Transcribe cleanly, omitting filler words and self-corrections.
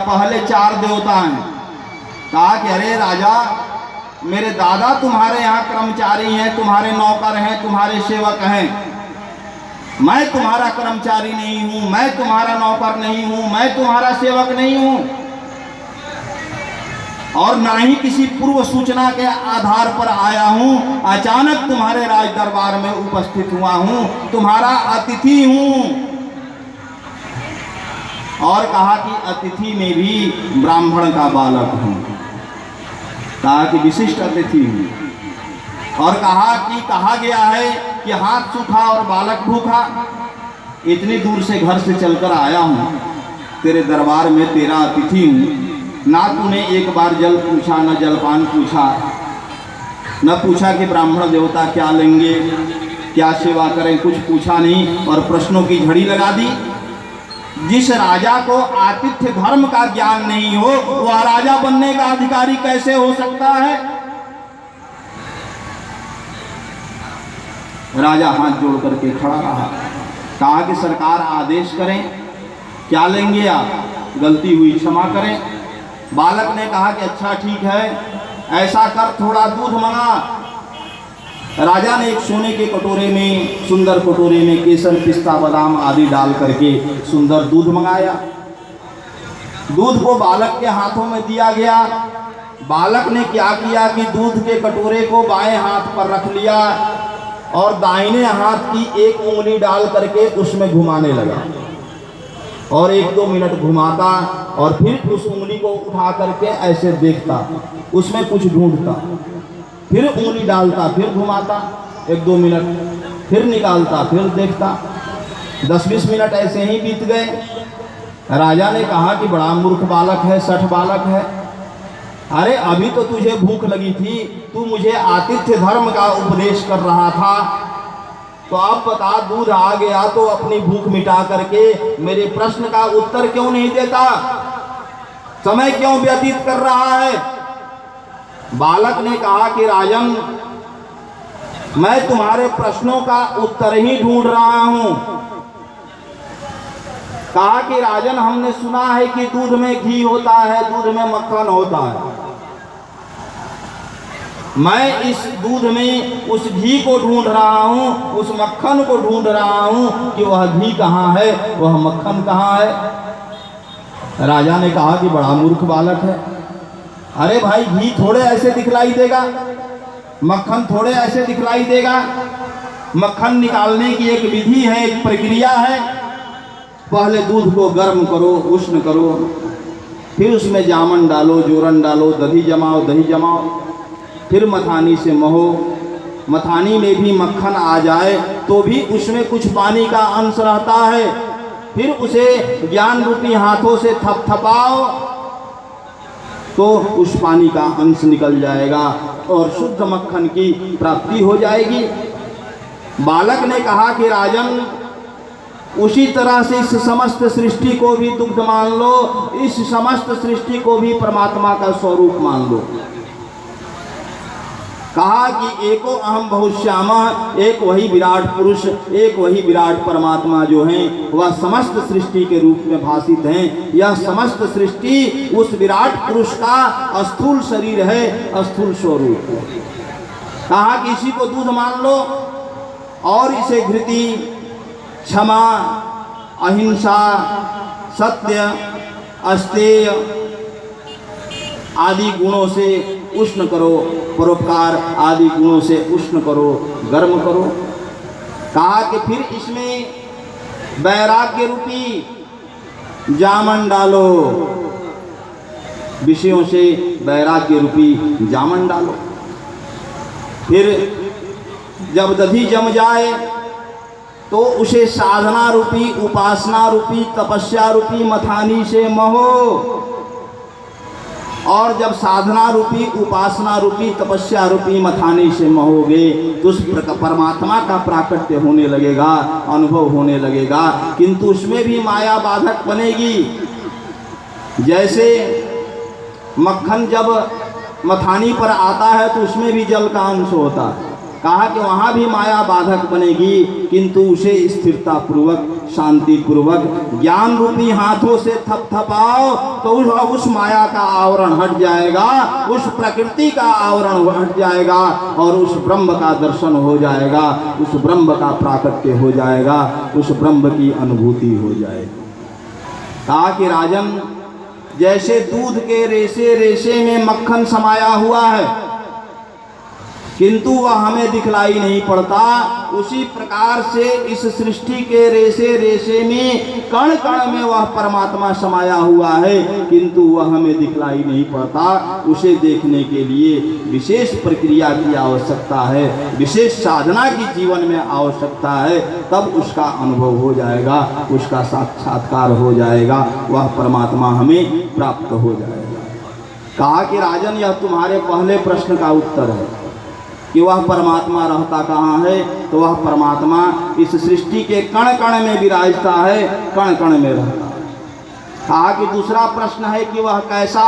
पहले 4 देवता हैं। कहा कि अरे राजा, मेरे दादा तुम्हारे यहाँ कर्मचारी हैं, तुम्हारे नौकर हैं, तुम्हारे सेवक हैं। मैं तुम्हारा कर्मचारी नहीं हूँ, मैं तुम्हारा नौकर नहीं हूँ, मैं तुम्हारा सेवक नहीं हूँ, और ना ही किसी पूर्व सूचना के आधार पर आया हूँ। अचानक तुम्हारे राज दरबार में उपस्थित हुआ हूँ, तुम्हारा अतिथि हूँ। और कहा कि अतिथि में भी ब्राह्मण का बालक हूँ। कहा कि विशिष्ट अतिथि हूँ। और कहा कि कहा गया है कि हाथ सूखा और बालक भूखा। इतनी दूर से घर से चलकर आया हूँ, तेरे दरबार में तेरा अतिथि हूँ। ना तूने एक बार जल पूछा, न जलपान पूछा, न पूछा कि ब्राह्मण देवता क्या लेंगे, क्या सेवा करें, कुछ पूछा नहीं और प्रश्नों की झड़ी लगा दी। जिस राजा को आतिथ्य धर्म का ज्ञान नहीं हो, वह राजा बनने का अधिकारी कैसे हो सकता है। राजा हाथ जोड़ करके खड़ा रहा। कहा कि सरकार आदेश करें, क्या लेंगे आप, गलती हुई क्षमा करें। बालक ने कहा कि अच्छा ठीक है, ऐसा कर थोड़ा दूध मंगा। राजा ने एक सोने के कटोरे में, सुंदर कटोरे में केसर, पिस्ता, बादाम आदि डाल करके सुंदर दूध मंगाया। दूध को बालक के हाथों में दिया गया। बालक ने क्या किया कि दूध के कटोरे को बाएं हाथ पर रख लिया और दाहिने हाथ की एक उंगली डाल करके उसमें घुमाने लगा और 1-2 मिनट घुमाता और फिर उस उंगली को उठा करके ऐसे देखता, उसमें कुछ ढूंढता, फिर उंगली डालता, फिर घुमाता 1-2 मिनट, फिर निकालता, फिर देखता। 10-20 मिनट ऐसे ही बीत गए। राजा ने कहा कि बड़ा मूर्ख बालक है, सठ बालक है। अरे अभी तो तुझे भूख लगी थी, तू मुझे आतिथ्य धर्म का उपदेश कर रहा था, तो अब बता, दूध आ गया तो अपनी भूख मिटा करके मेरे प्रश्न का उत्तर क्यों नहीं देता, समय क्यों व्यतीत कर रहा है। बालक ने कहा कि राजन, मैं तुम्हारे प्रश्नों का उत्तर ही ढूंढ रहा हूं। कहा कि राजन, हमने सुना है कि दूध में घी होता है, दूध में मक्खन होता है। मैं इस दूध में उस घी को ढूंढ रहा हूं, उस मक्खन को ढूंढ रहा हूं कि वह घी कहाँ है, वह मक्खन कहाँ है। राजा ने कहा कि बड़ा मूर्ख बालक है। अरे भाई, घी थोड़े ऐसे दिखलाई देगा, मक्खन थोड़े ऐसे दिखलाई देगा। मक्खन निकालने की एक विधि है, एक प्रक्रिया है। पहले दूध को गर्म करो, उष्ण करो, फिर उसमें जामन डालो, जोरन डालो, दही जमाओ, दही जमाओ, फिर मथानी से महो। मथानी में भी मक्खन आ जाए तो भी उसमें कुछ पानी का अंश रहता है। फिर उसे ज्ञान रूपी हाथों से थपथपाओ तो उस पानी का अंश निकल जाएगा और शुद्ध मक्खन की प्राप्ति हो जाएगी। बालक ने कहा कि राजन, उसी तरह से इस समस्त सृष्टि को भी दुग्ध मान लो, इस समस्त सृष्टि को भी परमात्मा का स्वरूप मान लो। कहा कि एको अहम बहुश्यामः, एक वही विराट पुरुष, एक वही विराट परमात्मा जो हैं, वह समस्त सृष्टि के रूप में भासित हैं। यह समस्त सृष्टि उस विराट पुरुष का स्थूल शरीर है, स्थूल स्वरूप। कहा कि इसी को दूध मान लो और इसे घृति, क्षमा, अहिंसा, सत्य, अस्तेय आदि गुणों से उष्ण करो, परोपकार आदि गुणों से उष्ण करो, गर्म करो। कहा कि फिर इसमें वैराग्य रूपी जामन डालो, विषयों से वैराग्य रूपी जामन डालो। फिर जब दधी जम जाए तो उसे साधना रूपी, उपासना रूपी, तपस्या रूपी मथानी से महो। और जब साधना रूपी, उपासना रूपी, तपस्या रूपी मथानी से महोगे तो उस परमात्मा का प्राकट्य होने लगेगा, अनुभव होने लगेगा। किंतु उसमें भी माया बाधक बनेगी। जैसे मक्खन जब मथानी पर आता है तो उसमें भी जल का अंश होता है, कहा कि वहाँ भी माया बाधक बनेगी, किंतु उसे स्थिरता पूर्वक, शांति पूर्वक, ज्ञान रूपी हाथों से थपथपाओ तो उस माया का आवरण हट जाएगा, उस प्रकृति का आवरण हट जाएगा और उस ब्रह्म का दर्शन हो जाएगा, उस ब्रह्म का प्राकट्य हो जाएगा, उस ब्रह्म की अनुभूति हो जाएगी। कहा कि राजन, जैसे दूध के रेशे रेशे में मक्खन समाया हुआ है किंतु वह हमें दिखलाई नहीं पड़ता, उसी प्रकार से इस सृष्टि के रेशे रेशे में, कण कण में वह परमात्मा समाया हुआ है, किंतु वह हमें दिखलाई नहीं पड़ता। उसे देखने के लिए विशेष प्रक्रिया की आवश्यकता है, विशेष साधना की जीवन में आवश्यकता है, तब उसका अनुभव हो जाएगा, उसका साक्षात्कार हो जाएगा, वह परमात्मा हमें प्राप्त हो जाएगा। कहा कि राजन, यह तुम्हारे पहले प्रश्न का उत्तर है कि वह परमात्मा रहता कहाँ है, तो वह परमात्मा इस सृष्टि के कण कण में विराजता है, कण कण में रहता है। कहा कि दूसरा प्रश्न है कि वह कैसा